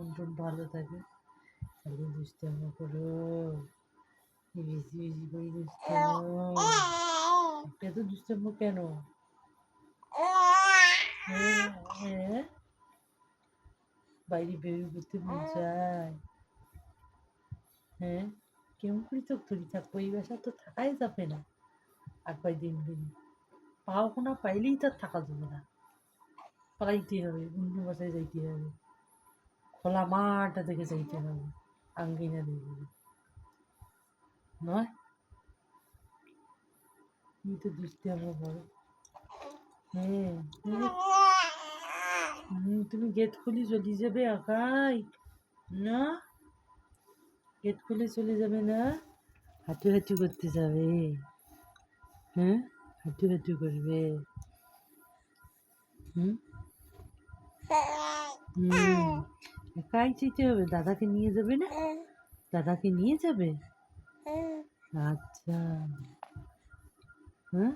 মন টন ভালো থাকে। খালি দুষ্টামি করো, বেশি বেশি করে দুষ্টামি। এত দুষ্টামি কেন? হ্যাঁ হ্যাঁ, বাইরে বেরিয়ে ঘুরতে মন চায়। হ্যাঁ, কেমন করে চোখ ধরি থাকবো, এই বাসা তো থাকাই যাবে না আর কয়দিন দিন। পাও না পাইলেই তো আর থাকা যাবে না, পালাইতে হবে, অন্য বাসায় যাইতে হবে, খোলা মাঠটা দেখে যাইতে হবে, আঙ্গিনা দেখবে নয়। তুমি তো দুষ্টি আমরা বড়। হ্যাঁ, তুমি গেট খুলে চলে যাবে একাই না? গেট খুলে চলে যাবে না? হাঁটু হাঁটু করতে যাবে? হ্যাঁ, হাঁটু হাঁটু করবে? হুম হুম, একাই যেতে হবে, দাদাকে নিয়ে যাবে না? দাদাকে নিয়ে যাবে? আচ্ছা। হ্যাঁ,